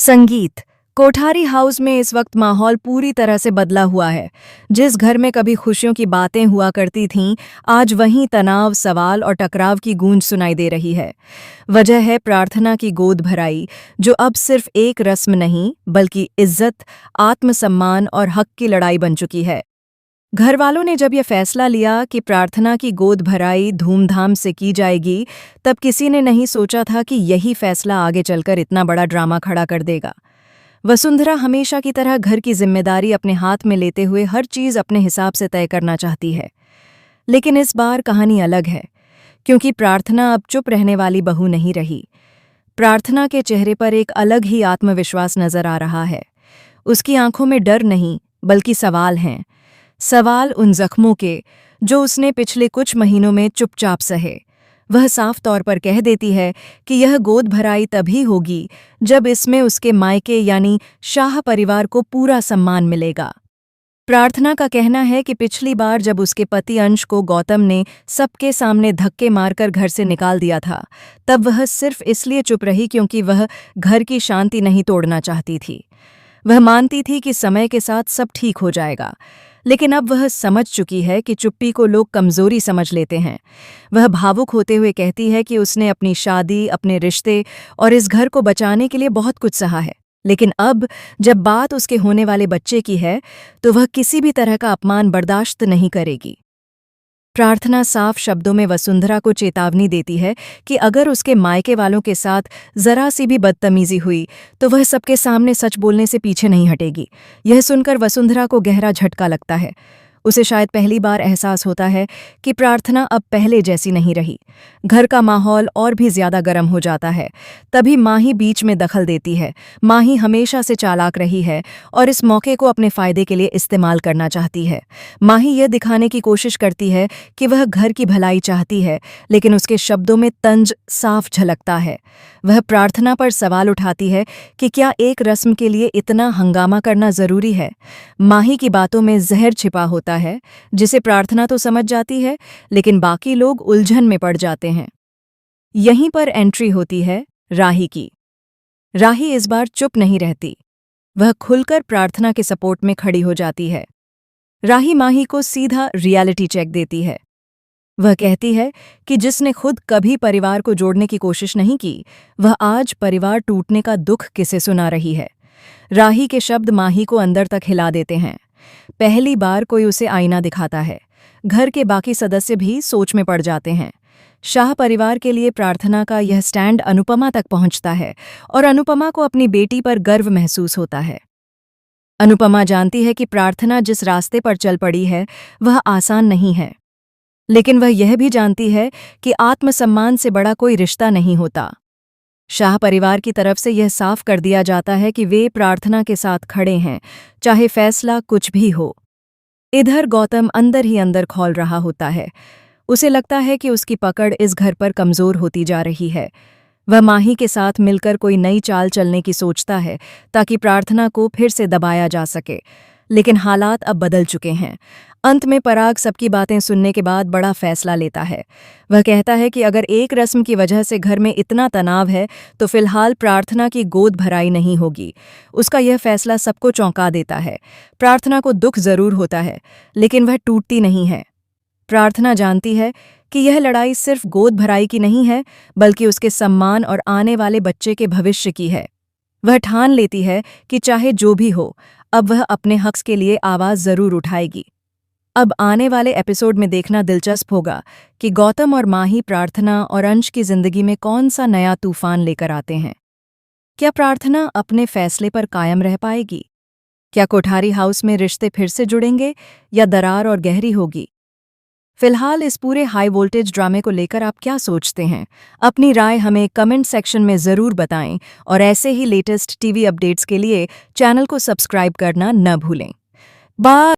संगीत कोठारी हाउस में इस वक्त माहौल पूरी तरह से बदला हुआ है। जिस घर में कभी खुशियों की बातें हुआ करती थीं, आज वहीं तनाव, सवाल और टकराव की गूंज सुनाई दे रही है। वजह है प्रार्थना की गोद भराई, जो अब सिर्फ एक रस्म नहीं बल्कि इज्जत, आत्मसम्मान और हक की लड़ाई बन चुकी है। घर वालों ने जब यह फैसला लिया कि प्रार्थना की गोद भराई धूमधाम से की जाएगी, तब किसी ने नहीं सोचा था कि यही फैसला आगे चलकर इतना बड़ा ड्रामा खड़ा कर देगा। वसुंधरा हमेशा की तरह घर की जिम्मेदारी अपने हाथ में लेते हुए हर चीज अपने हिसाब से तय करना चाहती है। लेकिन इस बार कहानी अलग है, क्योंकि प्रार्थना अब चुप रहने वाली बहू नहीं रही। प्रार्थना के चेहरे पर एक अलग ही आत्मविश्वास नजर आ रहा है। उसकी आंखों में डर नहीं बल्कि सवाल हैं। सवाल उन जख्मों के जो उसने पिछले कुछ महीनों में चुपचाप सहे। वह साफ तौर पर कह देती है कि यह गोद भराई तभी होगी जब इसमें उसके मायके यानी शाह परिवार को पूरा सम्मान मिलेगा। प्रार्थना का कहना है कि पिछली बार जब उसके पति अंश को गौतम ने सबके सामने धक्के मारकर घर से निकाल दिया था, तब वह सिर्फ इसलिए चुप रही क्योंकि वह घर की शांति नहीं तोड़ना चाहती थी। वह मानती थी कि समय के साथ सब ठीक हो जाएगा, लेकिन अब वह समझ चुकी है कि चुप्पी को लोग कमजोरी समझ लेते हैं। वह भावुक होते हुए कहती है कि उसने अपनी शादी, अपने रिश्ते और इस घर को बचाने के लिए बहुत कुछ सहा है, लेकिन अब जब बात उसके होने वाले बच्चे की है, तो वह किसी भी तरह का अपमान बर्दाश्त नहीं करेगी। प्रार्थना साफ शब्दों में वसुंधरा को चेतावनी देती है कि अगर उसके मायके वालों के साथ जरा सी भी बदतमीजी हुई, तो वह सबके सामने सच बोलने से पीछे नहीं हटेगी। यह सुनकर वसुंधरा को गहरा झटका लगता है। उसे शायद पहली बार एहसास होता है कि प्रार्थना अब पहले जैसी नहीं रही। घर का माहौल और भी ज्यादा गर्म हो जाता है। तभी माही बीच में दखल देती है। माही हमेशा से चालाक रही है और इस मौके को अपने फायदे के लिए इस्तेमाल करना चाहती है। माही यह दिखाने की कोशिश करती है कि वह घर की भलाई चाहती है, लेकिन उसके शब्दों में तंज साफ झलकता है। वह प्रार्थना पर सवाल उठाती है कि क्या एक रस्म के लिए इतना हंगामा करना जरूरी है। माही की बातों में जहर छिपा होता है, जिसे प्रार्थना तो समझ जाती है, लेकिन बाकी लोग उलझन में पड़ जाते हैं। यहीं पर एंट्री होती है राही की। राही इस बार चुप नहीं रहती। वह खुलकर प्रार्थना के सपोर्ट में खड़ी हो जाती है। राही माही को सीधा रियलिटी चेक देती है। वह कहती है कि जिसने खुद कभी परिवार को जोड़ने की कोशिश नहीं की, वह आज परिवार टूटने का दुख किसे सुना रही है। राही के शब्द माही को अंदर तक हिला देते हैं। पहली बार कोई उसे आईना दिखाता है। घर के बाकी सदस्य भी सोच में पड़ जाते हैं। शाह परिवार के लिए प्रार्थना का यह स्टैंड अनुपमा तक पहुंचता है और अनुपमा को अपनी बेटी पर गर्व महसूस होता है। अनुपमा जानती है कि प्रार्थना जिस रास्ते पर चल पड़ी है, वह आसान नहीं है, लेकिन वह यह भी जानती है कि आत्मसम्मान से बड़ा कोई रिश्ता नहीं होता। शाह परिवार की तरफ से यह साफ कर दिया जाता है कि वे प्रार्थना के साथ खड़े हैं, चाहे फैसला कुछ भी हो। इधर गौतम अंदर ही अंदर खौल रहा होता है। उसे लगता है कि उसकी पकड़ इस घर पर कमजोर होती जा रही है। वह माही के साथ मिलकर कोई नई चाल चलने की सोचता है, ताकि प्रार्थना को फिर से दबाया जा सके, लेकिन हालात अब बदल चुके हैं। अंत में पराग सबकी बातें सुनने के बाद बड़ा फैसला लेता है। वह कहता है कि अगर एक रस्म की वजह से घर में इतना तनाव है, तो फिलहाल प्रार्थना की गोद भराई नहीं होगी। उसका यह फैसला सबको चौंका देता है। प्रार्थना को दुख जरूर होता है, लेकिन वह टूटती नहीं है। प्रार्थना जानती है कि यह लड़ाई सिर्फ गोद भराई की नहीं है, बल्कि उसके सम्मान और आने वाले बच्चे के भविष्य की है। वह ठान लेती है कि चाहे जो भी हो, अब वह अपने हक के लिए आवाज जरूर उठाएगी। अब आने वाले एपिसोड में देखना दिलचस्प होगा कि गौतम और माही प्रार्थना और अंश की जिंदगी में कौन सा नया तूफान लेकर आते हैं। क्या प्रार्थना अपने फैसले पर कायम रह पाएगी? क्या कोठारी हाउस में रिश्ते फिर से जुड़ेंगे या दरार और गहरी होगी? फिलहाल इस पूरे हाई वोल्टेज ड्रामे को लेकर आप क्या सोचते हैं? अपनी राय हमें कमेंट सेक्शन में ज़रूर बताएं और ऐसे ही लेटेस्ट टीवी अपडेट्स के लिए चैनल को सब्सक्राइब करना न भूलें। बाय।